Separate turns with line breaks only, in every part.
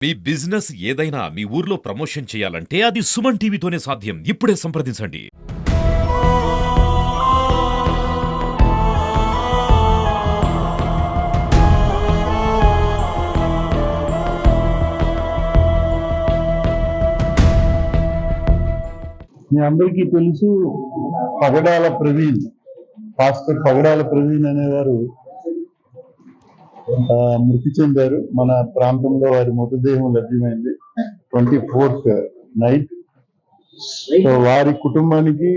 మీ business ఏదైనా మీ ఊర్లో promotion చేయాలంటే అది సుమన్ టీవీతోనే సాధ్యం. ఇప్పుడే సంప్రదించండి.
మీ అందరికీ తెలుసు, పగడాల ప్రవీణ్, పాస్టర్ పగడాల ప్రవీణ్ అనేవారు మృతి చెందారు. మన ప్రాంతంలో వారి మృతదేహం లభ్యమైంది 24th నైట్. సో వారి కుటుంబానికి,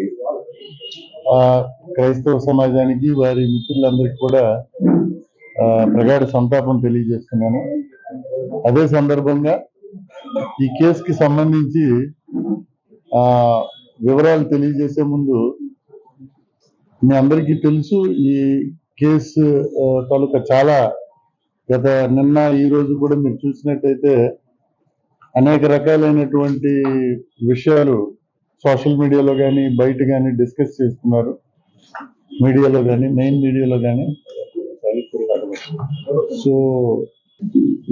క్రైస్తవ సమాజానికి, వారి మిత్రులందరికీ కూడా ప్రగాఢ సంతాపం తెలియజేస్తున్నాను. అదే సందర్భంగా ఈ కేసుకి సంబంధించి వివరాలు తెలియజేసే ముందు, మీ అందరికీ తెలుసు ఈ కేసు తాలూకా చాలా గత నిన్న ఈ రోజు కూడా మీరు చూసినట్టయితే అనేక రకాలైనటువంటి విషయాలు సోషల్ మీడియాలో కానీ బయట కానీ డిస్కస్ చేస్తున్నారు. మీడియాలో కానీ, మెయిన్ మీడియాలో కానీ. సో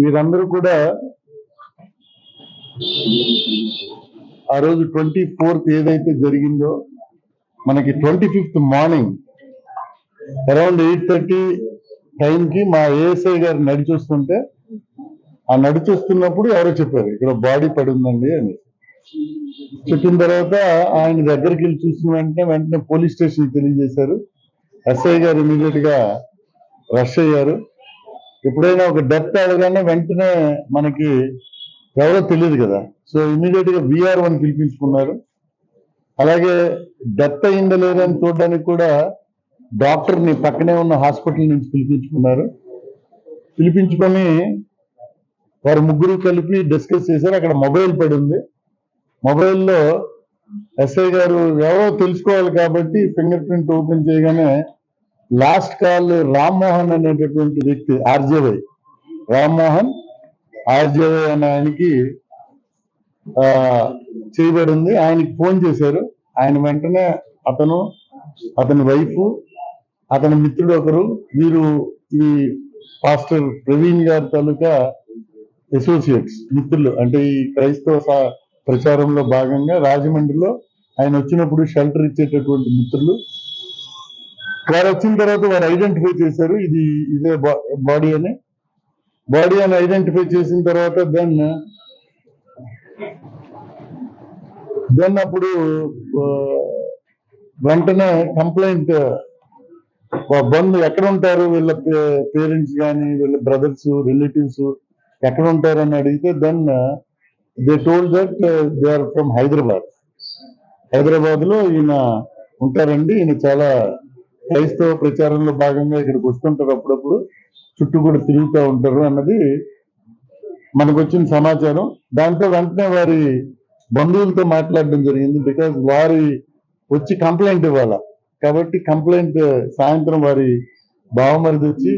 వీరందరూ కూడా ఆ రోజు 24th ఏదైతే జరిగిందో, మనకి 25th మార్నింగ్ అరౌండ్ 8:30 టైంకి మా ఏఎస్ఐ గారు నడిచొస్తుంటే, ఆ నడిచొస్తున్నప్పుడు ఎవరో చెప్పారు ఇక్కడ బాడీ పడి ఉందండి అని. చెప్పిన తర్వాత ఆయన దగ్గరికి వెళ్ళి చూసిన వెంటనే పోలీస్ స్టేషన్ తెలియజేశారు. ఎస్ఐ గారు ఇమీడియట్ గా రష్ అయ్యారు. ఎప్పుడైనా ఒక డెత్ అవగానే వెంటనే మనకి ఎవరో తెలియదు కదా, సో ఇమీడియట్ గా VR1 పిలిపించుకున్నారు. అలాగే డెత్ అయిందా లేదని చూడడానికి కూడా డాక్టర్ని పక్కనే ఉన్న హాస్పిటల్ నుంచి పిలిపించుకున్నారు. పిలిపించుకొని వారు ముగ్గురు కలిపి డిస్కస్ చేశారు. అక్కడ మొబైల్ పడి ఉంది. మొబైల్లో ఎస్ఐ గారు ఎవరో తెలుసుకోవాలి కాబట్టి ఫింగర్ ప్రింట్ ఓపెన్ చేయగానే లాస్ట్ కాల్ రామ్మోహన్ అనేటటువంటి వ్యక్తి, RJY రామ్మోహన్ RJY అనే ఆయనకి చేయబడి ఉంది. ఆయనకి ఫోన్ చేశారు. ఆయన వెంటనే అతని వైఫ్, అతని మిత్రుడు ఒకరు, వీరు ఈ పాస్టర్ ప్రవీణ్ గారి తాలూకా అసోసియేట్స్, మిత్రులు. అంటే ఈ క్రైస్తవ ప్రచారంలో భాగంగా రాజమండ్రిలో ఆయన వచ్చినప్పుడు షెల్టర్ ఇచ్చేటటువంటి మిత్రులు. వారు వచ్చిన తర్వాత వారు ఐడెంటిఫై చేశారు ఇదే బాడీ అని ఐడెంటిఫై చేసిన తర్వాత దెన్ అప్పుడు వెంటనే కంప్లైంట్, బంధు ఎక్కడ ఉంటారు, వీళ్ళ పేరెంట్స్ కానీ వీళ్ళ బ్రదర్స్ రిలేటివ్స్ ఎక్కడ ఉంటారు అని అడిగితే then they told that they are from Hyderabad లో ఈయన ఉంటారండి. ఈయన చాలా క్రైస్తవ ప్రచారంలో భాగంగా ఇక్కడికి వస్తుంటారు, అప్పుడప్పుడు చుట్టూ కూడా తిరుగుతూ ఉంటారు అన్నది మనకు వచ్చిన సమాచారం. దాంతో వెంటనే వారి బంధువులతో మాట్లాడడం జరిగింది. బికాజ్ వారి వచ్చి కంప్లైంట్ ఇవ్వాల కాబట్టి కంప్లైంట్ సాయంత్రం వారి బావమరిది వచ్చి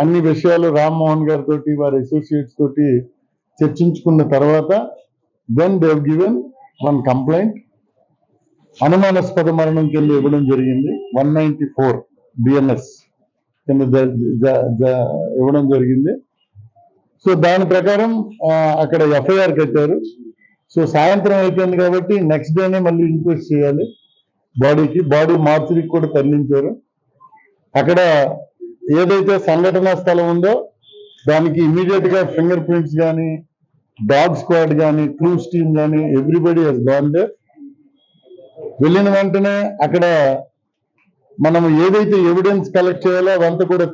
అన్ని విషయాలు రామ్మోహన్ గారితో వారి అసోసియేట్స్ తోటి చర్చించుకున్న తర్వాత దెన్ దే గివెన్ 1 కంప్లైంట్. అనుమానాస్పద మరణం కింద ఇవ్వడం జరిగింది. 194 BNS కింద ఇవ్వడం జరిగింది. సో దాని ప్రకారం అక్కడ FIR కట్టారు. సో సాయంత్రం అయిపోయింది కాబట్టి నెక్స్ట్ డేనే మళ్ళీ ఇంక్వెస్ట్ చేయాలి. బాడీ మార్చురీకి కూడా తరలించారు. అక్కడ ఏదైతే సంఘటనా స్థలం ఉందో దానికి ఇమీడియట్ గా ఫింగర్ ప్రింట్స్ కానీ, డాగ్ స్క్వాడ్ కానీ, క్రూస్ టీమ్ కానీ ఎవ్రీబడి హెస్ గాన్ దేర్. వెళ్ళిన వెంటనే అక్కడ మనం ఏదైతే ఎవిడెన్స్ కలెక్ట్ చేయాలో అదంతా కూడా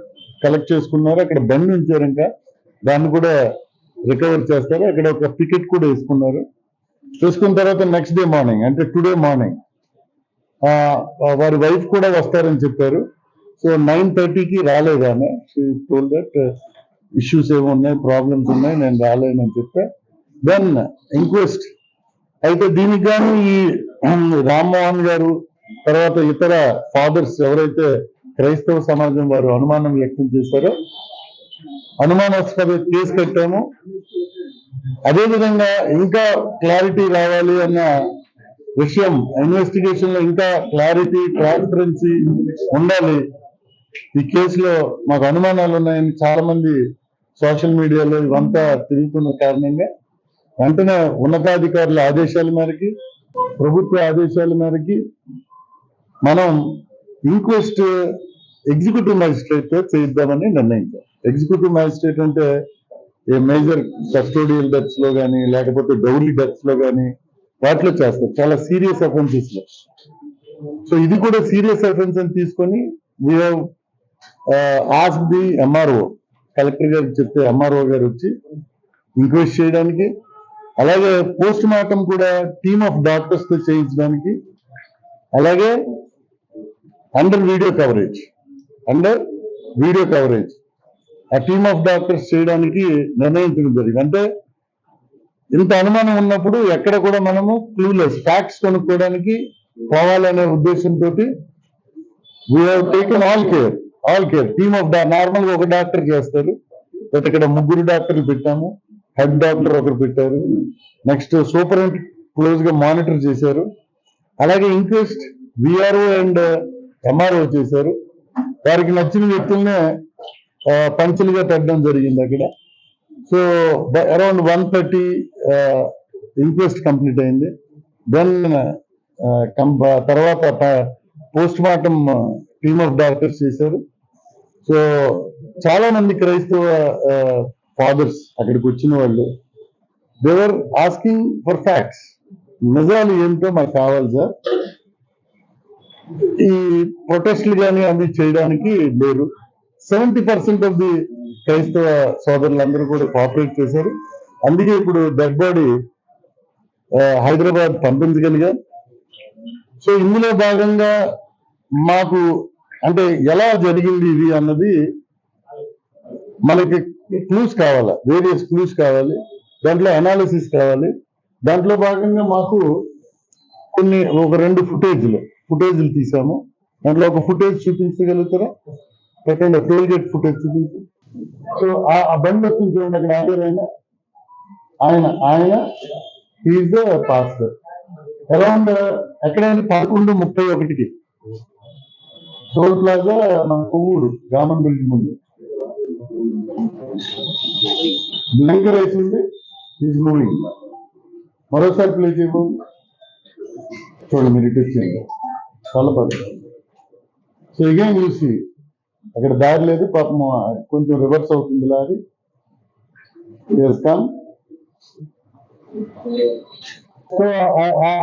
కలెక్ట్ చేసుకున్నారో. అక్కడ బండి ఉంచారు, ఇంకా దాన్ని కూడా రికవర్ చేస్తారు. అక్కడ ఒక పికెట్ కూడా వేసుకున్నారు. వేసుకున్న తర్వాత నెక్స్ట్ డే మార్నింగ్, అంటే టుడే మార్నింగ్, వారి వైఫ్ కూడా వస్తారని చెప్పారు. సో 9:30కి రాలేదు ఆమె. షీ టోల్డ్ దట్ ఇష్యూస్ ఏమో ఉన్నాయి, ప్రాబ్లమ్స్ ఉన్నాయి, నేను రాలేనని చెప్పా. దెన్ ఇంక్వెస్ట్ అయితే దీనికి కానీ ఈ రామ్మోహన్ గారు తర్వాత ఇతర ఫాదర్స్ ఎవరైతే క్రైస్తవ సమాజం వారు అనుమానం వ్యక్తం చేశారో, అనుమానాస్పద కేసు కట్టాము. అదేవిధంగా ఇంకా క్లారిటీ రావాలి అన్న విషయం, ఇన్వెస్టిగేషన్ లో ఇంకా క్లారిటీ, ట్రాన్స్పరెన్సీ ఉండాలి. ఈ కేసులో మాకు అనుమానాలు ఉన్నాయని చాలా మంది సోషల్ మీడియాలో ఇవంతా తిరుగుతున్న కారణంగా వెంటనే ఉన్నతాధికారుల ఆదేశాల మేరకి, ప్రభుత్వ ఆదేశాల మేరకి మనం ఇంక్వెస్ట్ ఎగ్జిక్యూటివ్ మ్యాజిస్ట్రేట్ తో చేద్దామని నిర్ణయించాం. ఎగ్జిక్యూటివ్ మ్యాజిస్ట్రేట్ అంటే ఏ మేజర్ కస్టోడియల్ డెత్స్ లో కానీ లేకపోతే డౌరీ డెత్స్ లో కానీ వాటిలో చేస్తారు, చాలా సీరియస్ అఫెన్సెస్ లో. సో ఇది కూడా సీరియస్ అఫెన్స్ అని తీసుకొని we have ask the MRO, collector గారికి చెప్తే ఎంఆర్ఓ గారు వచ్చి ఇంక్వెస్ట్ చేయడానికి, అలాగే పోస్ట్ మార్టం కూడా టీమ్ ఆఫ్ డాక్టర్స్ తో చేయించడానికి, అలాగే అండర్ వీడియో కవరేజ్ ఆ టీమ్ ఆఫ్ డాక్టర్స్ చేయడానికి నిర్ణయించడం జరిగింది. అంటే ఇంత అనుమానం ఉన్నప్పుడు ఎక్కడ కూడా మనము క్లూలెస్ ఫ్యాక్ట్స్ కొనుక్కోవడానికి పోవాలనే ఉద్దేశంతో we have taken all care team of normal గా ఒక డాక్టర్ చేస్తారు, బట్ ఇక్కడ 3 డాక్టర్లు పెట్టాము. హెడ్ డాక్టర్ ఒకరు పెట్టారు, నెక్స్ట్ సూపరింట్ క్లోజ్ గా మానిటర్ చేశారు, అలాగే ఇంక్వెస్ట్ విఆర్ఓ అండ్ ఎంఆర్ఓ చేశారు. వారికి నచ్చిన వ్యక్తులనే పంచులుగా పెట్టడం జరిగింది అక్కడ. సో అరౌండ్ 130 ఇంక్వెస్ట్ కంప్లీట్ అయింది. దెన్ తర్వాత post mortem team of doctors చేశారు. సో చాలా మంది క్రైస్తవ ఫాదర్స్ అక్కడికి వచ్చిన వాళ్ళు దేవర్ ఆస్కింగ్ ఫర్ ఫ్యాక్ట్స్, నిజాలు ఏమిటో మాకు కావాలి సార్, ఈ ప్రొటెస్ట్లు కానీ అవి చేయడానికి లేరు. 70% ఆఫ్ ది క్రైస్తవ సోదరులందరూ కూడా కోఆపరేట్ చేశారు. అందుకే ఇప్పుడు డెడ్ బాడీ హైదరాబాద్ పంపించగలిగాం. సో ఇందులో భాగంగా మాకు అంటే ఎలా జరిగింది ఇది అన్నది మనకి క్లూస్ కావాలి, వేరియస్ క్లూస్ కావాలి, దాంట్లో అనాలిసిస్ కావాలి. దాంట్లో భాగంగా మాకు ఒక 2 ఫుటేజ్లు తీసాము. దాంట్లో ఒక ఫుటేజ్ చూపించగలుగుతారా? పెట్టండి, టోల్ గేట్ ఫుటేజ్ చూపించి. సో ఆ బండి వచ్చింది చూడండి అక్కడ, ఆయన ఈజ్ ద పాస్టర్. అరౌండ్ ఎక్కడైనా 11:31 టోల్ ప్లాజా మన కొవ్వూరు రామన్ బిల్డింగ్ ముందు బ్లింకర్ వేసింది, ఈజ్ మూవింగ్. మరోసారి ప్లే చేయబోదు చూడండి, మీరు ఇటు వచ్చింది చాలా పద్ధతి. సో అగైన్ చూసి అక్కడ దారి లేదు, పాపం కొంచెం రివర్స్ అవుతుంది lorry. Come. So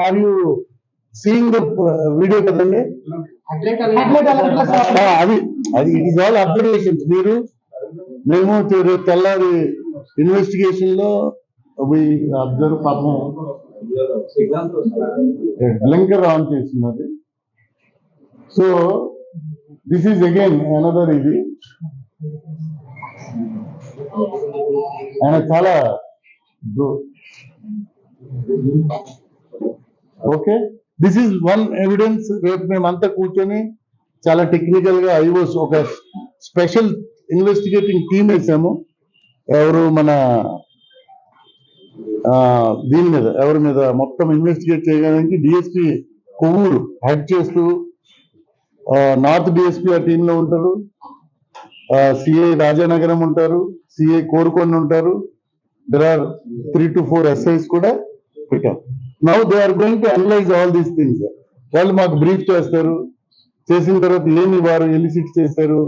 are you seeing the video కదండి? అది ఇట్ ఈస్ ఆల్ అబ్జర్వేషన్స్. మేము తెల్లారి ఇన్వెస్టిగేషన్ లో అబ్జర్వ్, పాపం బ్లింకర్ ఆన్ చేస్తున్నది. So this is again another ఇది. ఆయన చాలా okay, this is one evidence. రేపు మేమంతా కూర్చొని చాలా టెక్నికల్ గా ఐఓస్ ఒక స్పెషల్ ఇన్వెస్టిగేటింగ్ టీమ్ వేసాము. ఎవరు మన దీని మీద ఎవరి మీద మొత్తం ఇన్వెస్టిగేట్ చేయడానికి డిఎస్పీ కొవ్వూరు హెడ్ చేస్తూ, నార్త్ డిఎస్పీ ఆ టీంలో ఉంటారు, సిఐ రాజానగరం ఉంటారు, సిఐ కోరుకొండ ఉంటారు. దెర్ ఆర్ 3 to 4 SIs కూడా పెట్టాం. Now they are going to analyse all these things. వాళ్ళు మాకు బ్రీఫ్ చేస్తారు. చేసిన తర్వాత ఏమి వారు ఎలిసిట్ చేశారు,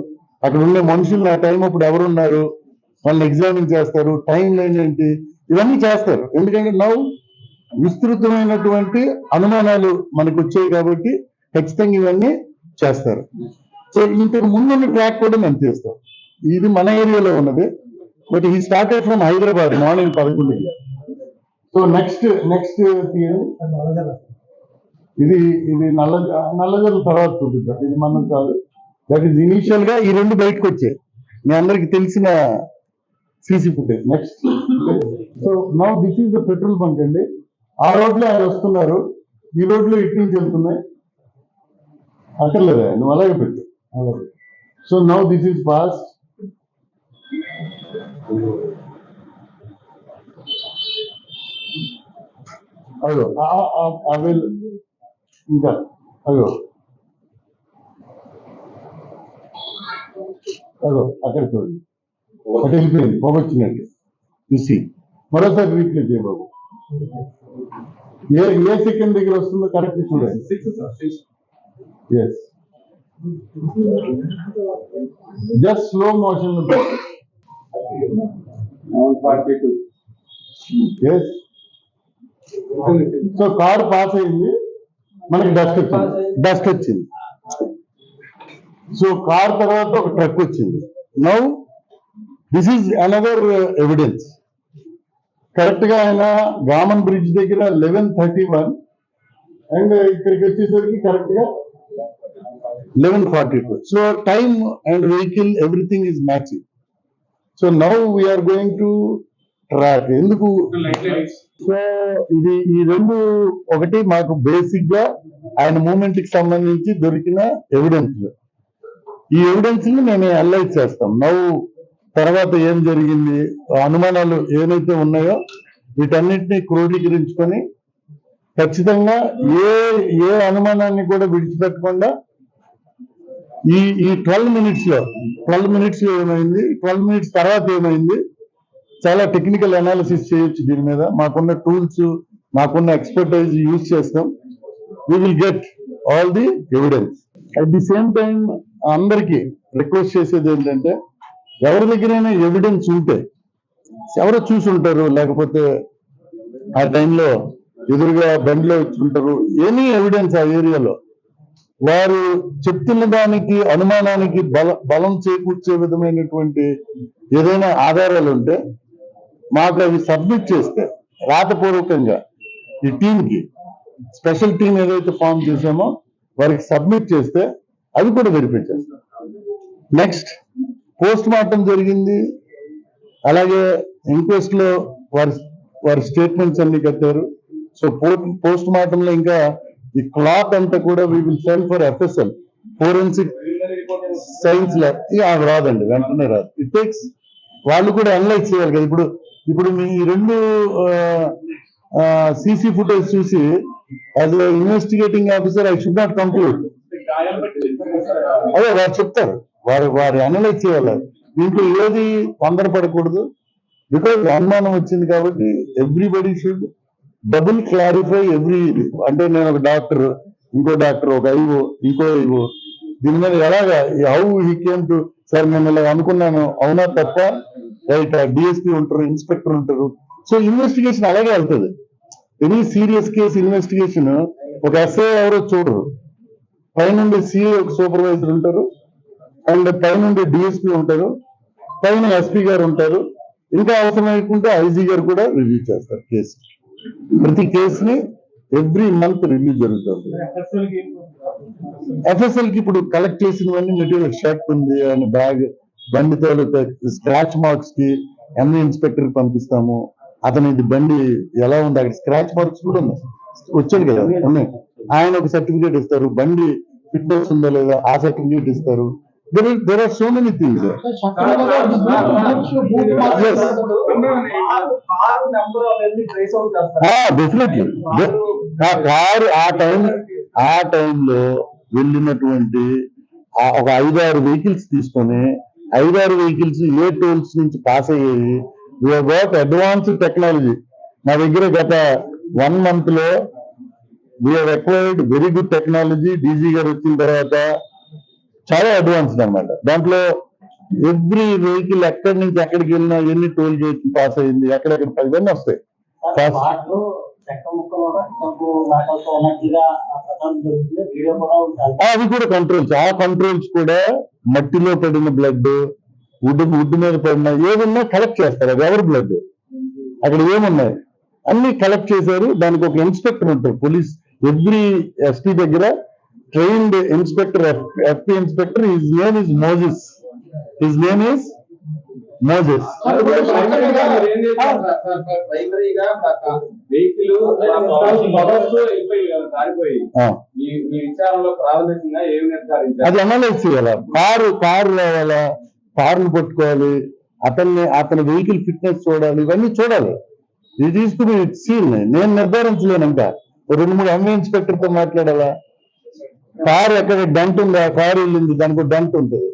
అక్కడ ఉండే మనుషులు ఆ టైం అప్పుడు ఎవరున్నారు, వాళ్ళని ఎగ్జామిన్ చేస్తారు, టైం లైన్ ఏంటి, ఇవన్నీ చేస్తారు. ఎందుకంటే నౌ విస్తృతమైనటువంటి అనుమానాలు మనకు వచ్చాయి కాబట్టి ఖచ్చితంగా ఇవన్నీ చేస్తారు. సో ఇంతకు ముందున్న ట్రాక్ కూడా మేము చేస్తాం. ఇది మన ఏరియాలో ఉన్నది, but he started from Hyderabad morning 11కి. సో నెక్స్ట్ ఇది నల్లజర్ల తర్వాత చూపిద్దాం. ఇది మనం కాదు, దట్ ఈస్ ఇనీషియల్ గా ఈ 2 బయటకు వచ్చాయి, మీ అందరికి తెలిసిన CC footage. Next, so now this is the petrol bunk అండి. ఆ రోడ్లో ఆయన వస్తున్నారు, ఈ రోడ్లో ఇటు నుంచి వెళ్తున్నాయి. అక్కర్లేదా, నువ్వు అలాగే పెట్టు, అలాగే. So now this is past. అయ్యో ఇంకా అయ్యో అక్కడ చూడండి. అటు వెళ్ళిపోయింది పొగ వచ్చినట్టు చూసి మరోసారి రీప్లే చేయబాబు. ఏ సెకండ్ దగ్గర వస్తుందో కరెక్ట్ చూడండి. ఎస్, జస్ట్ స్లో మోషన్ లో ఎస్. సో కార్ పాస్ అయింది, మనకి డస్ట్ వచ్చింది. సో కార్ తర్వాత ఒక ట్రక్ వచ్చింది. Now this is another evidence. Correct గా ఆయన గామన్ బ్రిడ్జ్ దగ్గర 11:31 అండ్ ఇక్కడికి వచ్చేసరికి కరెక్ట్ గా 11:42. So time and vehicle everything is matching. So now we are going to track. ఎందుకు? సో ఇది ఈ రెండు ఒకటి మాకు బేసిక్ గా ఆయన మూమెంట్ కి సంబంధించి దొరికిన ఎవిడెన్స్. ఈ ఎవిడెన్స్ ని మేము అనలైజ్ చేస్తాం. నౌ తర్వాత ఏం జరిగింది, అనుమానాలు ఏవైతే ఉన్నాయో వీటన్నిటిని క్రోడీకరించుకొని ఖచ్చితంగా ఏ అనుమానాన్ని కూడా విడిచిపెట్టకుండా ఈ 12 మినిట్స్ లో ఏమైంది, 12 మినిట్స్ తర్వాత ఏమైంది, చాలా టెక్నికల్ అనాలిసిస్ చేయొచ్చు దీని మీద. మాకున్న టూల్స్, మాకున్న ఎక్స్పర్టైజ్ యూజ్ చేస్తాం. We will get all the evidence. At the same time అందరికీ రిక్వెస్ట్ చేసేది ఏంటంటే, ఎవరి దగ్గరైనా ఎవిడెన్స్ ఉంటే, ఎవరో చూసి ఉంటారు, లేకపోతే ఆ టైంలో ఎదురుగా బండిలో వచ్చి ఉంటారు, ఎనీ ఎవిడెన్స్ ఆ ఏరియాలో వారు చెప్తున్న దానికి అనుమానానికి బలం చేకూర్చే విధమైనటువంటి ఏదైనా ఆధారాలు ఉంటే మాకు అవి సబ్మిట్ చేస్తే రాతపూర్వకంగా ఈ టీంకి, స్పెషల్ టీం ఏదైతే ఫామ్ చేసామో వారికి సబ్మిట్ చేస్తే అవి కూడా వెరిఫై చేస్తాం. నెక్స్ట్ పోస్ట్ మార్టం జరిగింది, అలాగే ఇంక్వెస్ట్ లో వారి స్టేట్మెంట్స్ అన్ని కట్టారు. సో పోస్ట్ మార్టం లో ఇంకా ఈ క్లాత్ అంతా కూడా we will send for FSL, forensic science lab. అది రాదండి, వెంటనే రాదు. ఇట్ టేక్స్, వాళ్ళు కూడా అనలైజ్ చేయాలి కదా. ఇప్పుడు మీ రెండు సీసీ ఫుటేజ్ చూసి as investigating officer I should not conclude. అదే వారు చెప్తారు, వారు అనలైజ్ చేయాలి. దీంట్లో ఏది తొందరపడకూడదు. బికాజ్ అనుమానం వచ్చింది కాబట్టి everybody should double clarify every. అంటే నేను ఒక డాక్టర్, ఇంకో డాక్టర్, ఒక ఐఓ, ఇంకో ఐఓ, దీని మీద ఎలాగా how he came to, sir నేను ఇలా అనుకున్నాను, అవునా తప్ప, రైట్. డిఎస్పీ ఉంటారు, ఇన్స్పెక్టర్ ఉంటారు. సో ఇన్వెస్టిగేషన్ అలాగే వెళ్తుంది. ఎనీ సీరియస్ కేసు ఇన్వెస్టిగేషన్ ఒక ఎస్ఐ ఎవరో చూడరు, పైనుండి సిఐ ఒక సూపర్వైజర్ ఉంటారు, అండ్ పైనుండి డిఎస్పీ ఉంటారు, పైన ఎస్పీ గారు ఉంటారు, ఇంకా అవసరమైకుంటే ఐజీ గారు కూడా రివ్యూ చేస్తారు కేసు. ప్రతి కేసుని ఎవ్రీ మంత్ రివ్యూ జరుగుతుంది. ఎఫ్ఎస్ఎల్ కి ఇప్పుడు కలెక్ట్ చేసినవన్నీ మెటీరియల్ షర్ట్ ఉంది అండ్ బ్యాగ్, బండి తాలూకా స్క్రాచ్ మార్క్స్ కి ఎంఈ ఇన్స్పెక్టర్ కి పంపిస్తాము. అతను ఇది బండి ఎలా ఉంది, అక్కడ స్క్రాచ్ మార్క్స్ కూడా ఉన్నాయి, వచ్చాడు కదా ఉన్నాయి. ఆయన ఒక సర్టిఫికేట్ ఇస్తారు, బండి ఫిట్నెస్ ఉందా లేదా ఆ సర్టిఫికేట్ ఇస్తారు. There are so many things. Definitely. Car ఆ టైంలో వెళ్ళినటువంటి ఒక 5-6 వెహికల్స్ తీసుకొని 5-6 వెహికల్స్ ఏ టోల్స్ నుంచి పాస్ అయ్యేవి. We have got advanced technology. నా దగ్గర గత 1 month లో we have acquired very good technology. DG గారు వచ్చిన తర్వాత చాలా అడ్వాన్స్డ్ అనమాట. దాంట్లో ఎవ్రీ వెహికల్ ఎక్కడి నుంచి ఎక్కడికి వెళ్ళినా, ఎన్ని టోల్ గేట్ పాస్ అయింది, ఎక్కడెక్కడ ఇవన్నీ వస్తాయి. అవి కూడా కంట్రోల్స్. ఆ కంట్రోల్స్ కూడా మట్టిలో పడిన బ్లడ్, వుడ్ మీద పడిన ఏమన్నా కలెక్ట్ చేస్తారు. అది ఎవరి బ్లడ్, అక్కడ ఏమున్నాయి అన్ని కలెక్ట్ చేశారు. దానికి ఒక ఇన్స్పెక్టర్ ఉంటారు, పోలీస్. ఎవ్రీ ఎస్పీ దగ్గర trained inspector, FP inspector, his name is Moses. అది అనలైజ్ చేయాలా, కారు రావాలా, కారును పట్టుకోవాలి, అతని వెహికల్ ఫిట్నెస్ చూడాలి, ఇవన్నీ చూడాలి. ఇది తీసుకుని సీన్ నేను నిర్ధారించలేనంట. 2-3 ఎంఈ ఇన్స్పెక్టర్ తో మాట్లాడాలా. కారు ఎక్కడ డెంట్ ఉందా, కారు వెళ్ళింది, దానికి డెంట్ ఉంటుంది,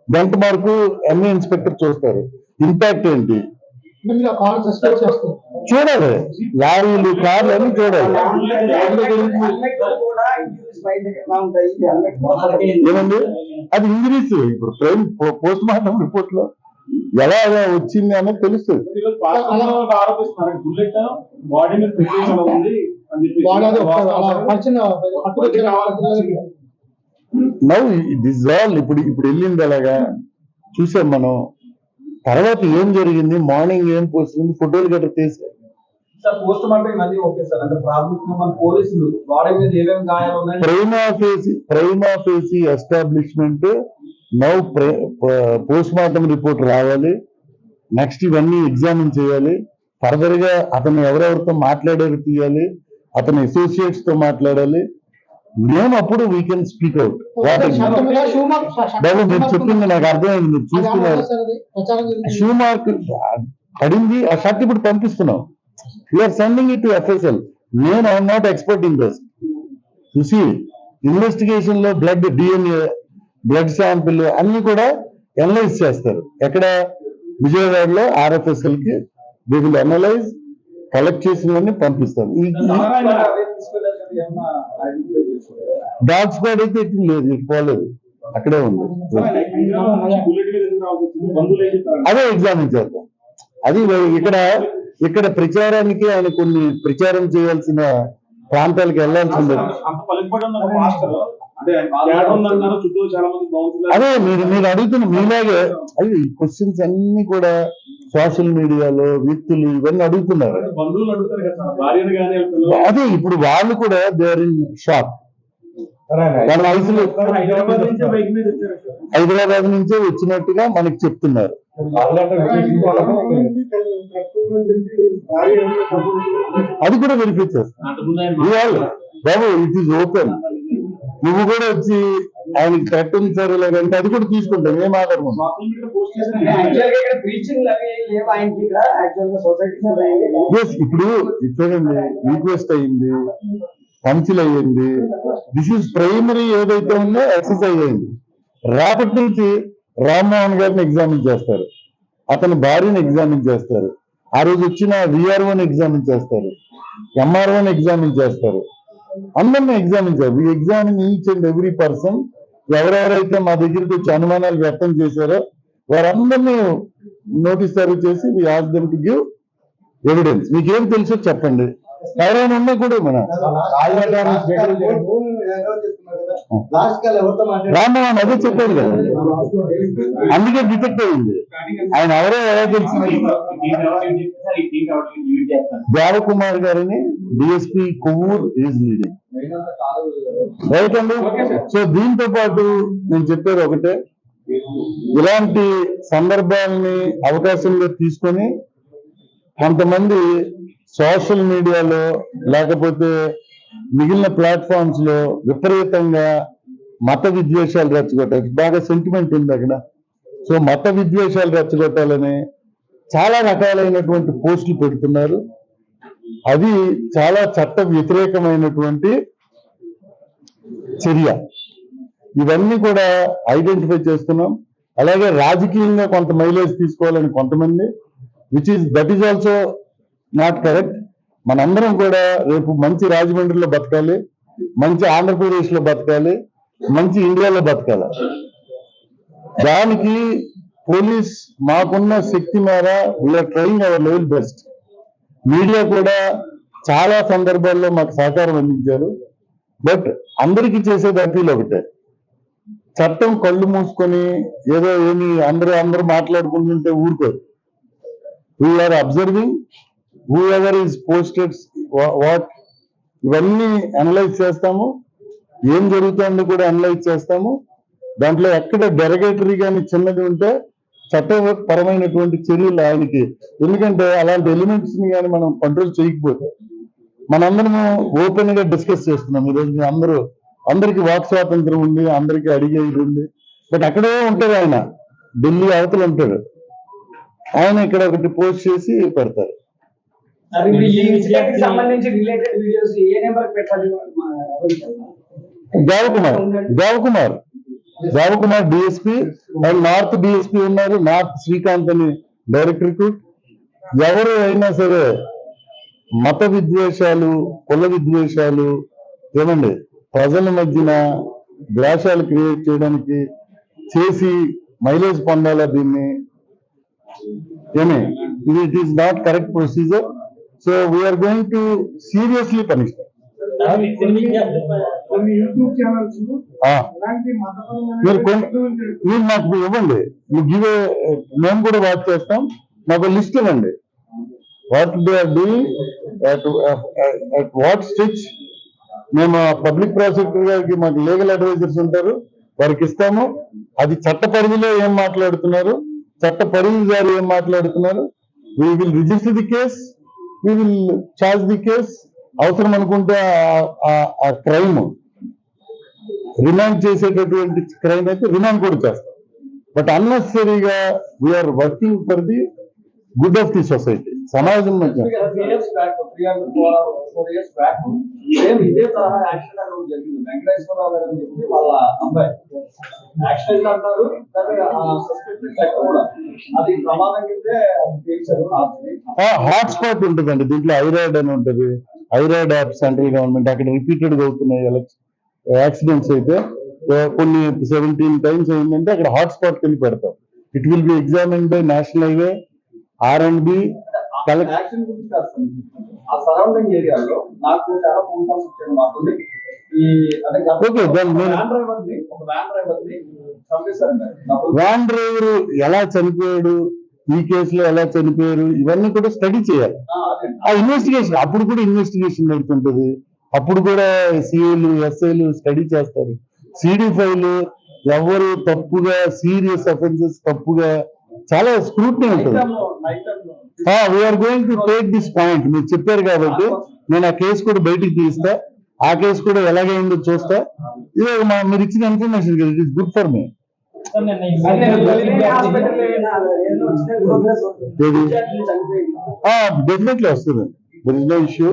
డెంట్ మార్కు ఎంఈ ఇన్స్పెక్టర్ చూస్తారు. ఇంపాక్ట్ ఏంటి
మీరు ఆ కాల్ సస్పెండ్ చేస్తారు.
చూడాలి, లారీలు కార్లు అన్ని చూడాలి. ఏమండి అది ఇంజరీస్ ఇప్పుడు క్రైమ్ పోస్ట్ మార్టం రిపోర్ట్ లో ఎలా వచ్చింది అనేది తెలుస్తుంది.
ఆరోపిస్తున్నారు బుల్లెట్ బాడీ మీద పెట్టేసి ఉంది అని చెప్పి
నవ్ దిస్ ఆల్ ఇప్పుడు వెళ్ళింది అలాగా చూసాం మనం. తర్వాత ఏం జరిగింది, మార్నింగ్ ఏం పోస్తుంది, ఫోటోలు గట్రా తీసారు.
సార్ పోస్ట్ మార్టం ఇవన్నీ ఓకే సార్, అంటే ప్రాథమికంగా మన పోలీసులు బాడీ మీద ఏమేమి గాయాలు ఉన్నాయి
prima facie establishment now post mortem report రావాలి. నెక్స్ట్ ఇవన్నీ ఎగ్జామిన్ చేయాలి. ఫర్దర్ గా అతను ఎవరెవరితో మాట్లాడేది తీయాలి, అతని అసోసియేట్స్ తో మాట్లాడాలి. మేము అప్పుడు వీ కెన్ స్పీక్ అవుట్. బాబు మీరు చెప్పింది నాకు అర్థమైంది, మీరు చూస్తున్నారు. షూ మార్క్ పడింది, ఆ షర్ట్ ఇప్పుడు పంపిస్తున్నాం. You're sending it to FSL. నేను I'm not expert in this. చూసి ఇన్వెస్టిగేషన్ లో బ్లడ్ డిఎన్ఏ బ్లడ్ శాంపిల్ అన్ని కూడా అనలైజ్ చేస్తారు. ఎక్కడ విజయవాడలో ఆర్ఎఫ్ఎస్ఎల్ కి దే విల్ అనలైజ్, కలెక్ట్ చేసినవన్నీ పంపిస్తాం. డాగ్ స్క్వాడ్ అయితే ఎక్కడ లేదు, ఇటు పోలేదు, అక్కడే ఉంది. అదే ఎగ్జామిన్ చేద్దాం. అది ఇక్కడ ప్రచారానికి ఆయన కొన్ని ప్రచారం చేయాల్సిన ప్రాంతాలకు వెళ్లాల్సి ఉండదు. అదే మీరు అడుగుతున్న మీలాగే అవి క్వశ్చన్స్ అన్ని కూడా సోషల్ మీడియాలో వ్యక్తులు ఇవన్నీ అడుగుతున్నారు. అదే ఇప్పుడు వాళ్ళు కూడా దే ఆర్ ఇన్ షాక్. వాళ్ళ వయసులో హైదరాబాద్ నుంచే వచ్చినట్టుగా మనకి చెప్తున్నారు. అది కూడా వెరిఫై చేస్తాను బాబు. It is open. నువ్వు కూడా వచ్చి ఆయనకి కరెక్ట్ ఉంది సార్ ఇలాగంటే అది కూడా తీసుకుంటాం. ఏం ఆధారం ఇప్పుడు చూడండి, రిక్వెస్ట్ అయ్యింది, కౌన్సిల్ అయ్యింది. దిస్ ఈజ్ ప్రైమరీ ఏదైతే ఉందో ఎక్సర్సైజ్ అయింది. రేపటి నుంచి రామ్మోహన్ గారిని ఎగ్జామిన్ చేస్తారు, అతని భార్యను ఎగ్జామిన్ చేస్తారు, ఆ రోజు వచ్చిన విఆర్ఓని ఎగ్జామిన్ చేస్తారు, ఎంఆర్ఓని ఎగ్జామిన్ చేస్తారు, అందరినీ ఎగ్జామిన్ చేస్తారు. We examine each and every person. ఎవరెవరైతే మా దగ్గరికి వచ్చి అనుమానాలు వ్యక్తం చేశారో వారందరినీ నోటీస్ సర్వ్ చేసి we ask them to give evidence. మీకేం తెలుసో చెప్పండి. ఎవరైనా ఉన్నా కూడా మన రామ్మోహన్ అదే చెప్పాడు కదా, అందుకే డిటెక్ట్ అయింది. ఆయన ఎవరో ఎలా తెలిసింది, దేవకుమార్ గారిని DSP Kovvur is leading. Right అండి. సో దీంతో పాటు నేను చెప్పేది ఒకటే, ఇలాంటి సందర్భాలని అవకాశంగా తీసుకొని కొంతమంది సోషల్ మీడియాలో లేకపోతే మిగిలిన ప్లాట్ఫామ్స్ లో విపరీతంగా మత విద్వేషాలు రెచ్చగొట్టాలి. బాగా సెంటిమెంట్ ఉంది అక్కడ. సో మత విద్వేషాలు రెచ్చగొట్టాలని చాలా రకాలైనటువంటి పోస్టులు పెడుతున్నారు. అది చాలా చట్ట వ్యతిరేకమైనటువంటి చర్య. ఇవన్నీ కూడా ఐడెంటిఫై చేస్తున్నాం. అలాగే రాజకీయంగా కొంత మైలేజ్ తీసుకోవాలని కొంతమంది, that is also not correct. మనందరం కూడా రేపు మంచి రాజమండ్రిలో బతకాలి, మంచి ఆంధ్రప్రదేశ్ లో బతకాలి, మంచి ఇండియాలో బతకాలి. దానికి పోలీస్ మాకున్న శక్తి మేర we are trying our level best. Media కూడా చాలా సందర్భాల్లో మాకు సహకారం అందించారు. బట్ అందరికీ చేసేది అపీల్ ఒకటే, చట్టం కళ్ళు మూసుకొని ఏదో ఏమి అందరూ మాట్లాడుకుంటుంటే ఊరుకోరు. We are observing who ever is posted what, ఇవన్నీ అనలైజ్ చేస్తాము. ఏం జరుగుతుందో కూడా అనలైజ్ చేస్తాము. దాంట్లో ఎక్కడ డెరగేటరీ కానీ చిన్నది ఉంటే చట్టపరమైనటువంటి చర్యలు ఆయనకి. ఎందుకంటే అలాంటి ఎలిమెంట్స్ ని కానీ మనం కంట్రోల్ చేయకపోతే, మనందరము ఓపెన్ గా డిస్కస్ చేస్తున్నాం ఈరోజు. మీ అందరికి వాక్ స్వాతంత్రం ఉంది, అందరికీ అడిగేది ఉంది. బట్ అక్కడే ఉంటాడు ఆయన, ఢిల్లీ అవతల ఉంటాడు ఆయన. ఇక్కడ ఒకటి పోస్ట్ చేసి పెడతారు. Devakumar DSP and north DSP ఉన్నారు. నార్త్ శ్రీకాంత్ అని డైరెక్ట్ రిక్రూట్. ఎవరు అయినా సరే మత విద్వేషాలు, కుల విద్వేషాలు ఏమండి ప్రజల మధ్యన ద్వేషాలు క్రియేట్ చేయడానికి చేసి మైలేజ్ పొందాలా దీన్ని ఏమి ఇది it is not correct procedure. So we are going to seriously punish.
కొన్ని యూట్యూబ్ ఛానల్స్ ఇలాంటి
మీరు నాకు ఇవ్వండి, గివే మేము కూడా వాచ్ చేస్తాం. నాకు లిస్ట్ ఇవ్వండి, what they are doing at what stage. మేము పబ్లిక్ ప్రాసిక్యూటర్ గారికి మాకు లీగల్ అడ్వైజర్స్ ఉంటారు, వారికి ఇస్తాము. అది చట్ట పరిధిలో ఏం మాట్లాడుతున్నారు, చట్ట పరిధి గారు ఏం మాట్లాడుతున్నారు. We will register the case, we will charge the case. అవసరం అనుకుంటే ఆ క్రైమ్ రిమాండ్ చేసేటటువంటి క్రైమ్ అయితే రిమాండ్ కూడా చేస్తాం. బట్ అన్నెసరీగా we're working for the good of the society, సమాజం మధ్య.
3 years back, 3 or 4 years back, same ఇదే తరహా యాక్షన్ అక్కడ జరిగింది. వెంకటేశ్వరరావు గారు అని చెప్పి వాళ్ళ అబ్బాయి యాక్సిడెంట్ అంటారు, సస్పెక్టెడ్ లెక్క కూడా అది ప్రమాదం కిందే తీర్చారు.
హాట్స్పాట్ ఉంటుందండి దీంట్లో, ఐరాయిడ్ అని ఉంటుంది, ఐరాయిడ్ యాప్ సెంట్రల్ గవర్నమెంట్. అక్కడ రిపీటెడ్ గా అవుతున్నాయి యాక్సిడెంట్స్ అయితే, కొన్ని 17 times అయిందంటే అక్కడ హాట్స్పాట్ కింద పెడతాం. It will be examined by national highway R&B.
Action గురించి కాదు, ఆ సరౌండింగ్ ఏరియాలో నాకు చాలా ఫోన్ కాల్స్ వచ్చాడు. మాకు ఈ అంటే
Okay, then
వ్యాన్ డ్రైవర్ ని చంపేశారండి.
వ్యాన్ డ్రైవర్ ఎలా చనిపోయాడు, ఈ కేసులో ఎలా చనిపోయారు, ఇవన్నీ కూడా స్టడీ చేయాలి. ఆ ఇన్వెస్టిగేషన్ అప్పుడు కూడా ఇన్వెస్టిగేషన్ నడుతుంటది. అప్పుడు కూడా సిఐలు ఎస్ఐలు స్టడీ చేస్తారు. CD5 ఎవరు తప్పుగా సీరియస్ అఫెన్సెస్ తప్పుగా చాలా స్క్రూట్నీ ఉంటుంది. We are going to take this point. మీరు చెప్పారు కాబట్టి నేను ఆ కేసు కూడా బయటికి తీస్తా, ఆ కేసు కూడా ఎలాగైందో చూస్తా. ఇదే మీరు ఇచ్చిన ఇన్ఫర్మేషన్ కదా, it is good for me. Definitely వస్తుంది, there is no issue.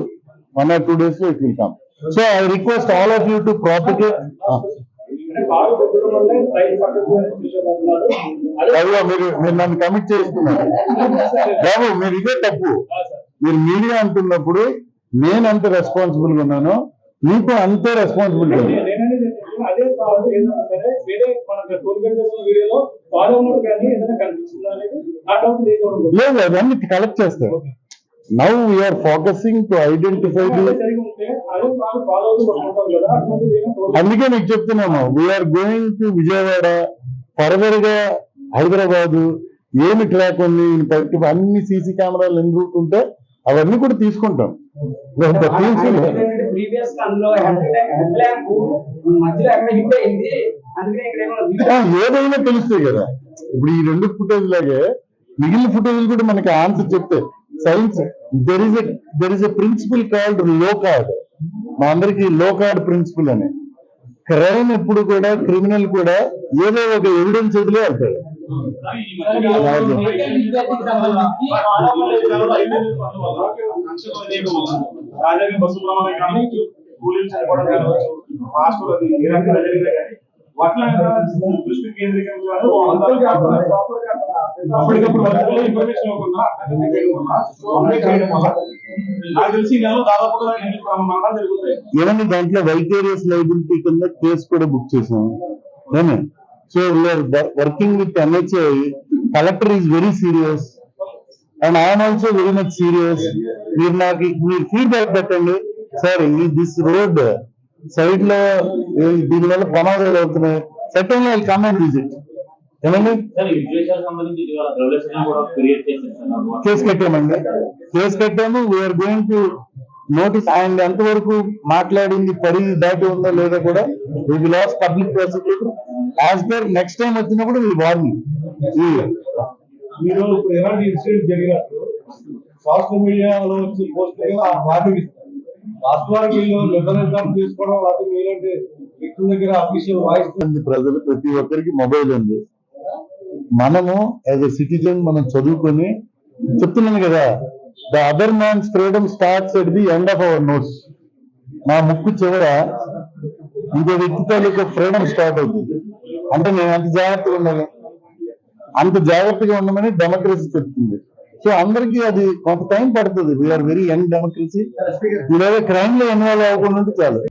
1 or 2 days లో it will come. So I request all of you to propagate. మీరు నన్ను కమిట్ చేస్తున్నారు బాబు, మీరు ఇదే తప్పు. మీరు మీడియా అంటున్నప్పుడు నేను ఎంత రెస్పాన్సిబుల్ గా ఉన్నానో మీకు అంతే రెస్పాన్సిబిలిటీ ఉంది.
అదే కాదు, ఏదైనా సరే వేరే మన టోల్గేట్ వీడియోలో ఫాలో ఉన్నట్టు కానీ ఏదైనా కనిపిస్తుందా అనేది ఆ డౌట్
లేదు, అవన్నీ కలెక్ట్ చేస్తారు. Now we are focusing to identify the. అందుకే మీకు చెప్తున్నాము, we are going to Vijayawada, further గా హైదరాబాదు, ఏమి ట్రాక్ ఉంది, అన్ని సీసీ కెమెరాలు ఎన్ని రూట్ ఉంటే అవన్నీ కూడా తీసుకుంటాం. ఏదైనా తెలుస్తాయి కదా. ఇప్పుడు ఈ 2 ఫుటేజ్ లాగే మిగిలిన ఫుటేజ్ కూడా మనకి ఆన్సర్ చెప్తే science there is a principle called low card. మా అందరికి లో కార్డ్ ప్రిన్సిపల్ అని. క్రైమ్ ఎప్పుడు కూడా, క్రిమినల్ కూడా ఏదో ఒక ఎవిడెన్స్ వదిలే వెళ్తాడు. ఏమన్నా దాంట్లో వైటేరియస్ లైబిలిటీ కింద కేసు కూడా బుక్ చేసాం. So we are working with NHA. Collector is very serious and I'm also very much serious. మీరు ఫీడ్బ్యాక్ పెట్టండి సార్, దిస్ రోడ్ సైడ్ లో దీనివల్ల ప్రమాదాలు అవుతున్నాయి. Second I come and visit. ఏమండి కేసు కట్టామండి, కేసు కట్టాము. We are going to notice. ఆయన ఎంతవరకు మాట్లాడింది పరిధి దాటి ఉందో లేదో కూడా we will ask public prosecutor as per next time వచ్చినప్పుడు వి వార్నింగ్.
మీరు ఎలాంటి ఇన్సిడెంట్ జరిగినప్పుడు సోషల్ మీడియాలో వచ్చి పోస్ట్ వాస్తవానికి నిర్ణయం తీసుకోవడం, లేకపోతే మీరంటే వ్యక్తుల దగ్గర అఫీషియల్ వాయిస్.
ప్రజలు ప్రతి ఒక్కరికి మొబైల్ ఉంది. మనము యాజ్ ఎ సిటిజన్ మనం చదువుకొని చెప్తున్నాను కదా, the other man's freedom starts at the end of our notes. నా ముక్కు చివర ఇంకో వ్యక్తి తాలూకా ఫ్రీడమ్ స్టార్ట్ అవుతుంది. అంటే నేను ఎంత జాగ్రత్తగా ఉండాలి. అంత జాగ్రత్తగా ఉండమని డెమోక్రసీ చెప్తుంది. సో అందరికీ అది కొంత టైం పడుతుంది. We are very young democracy. ఇలాగే క్రైమ్ లో ఇన్వాల్వ్ అవ్వకుండా ఉంటే చాలు.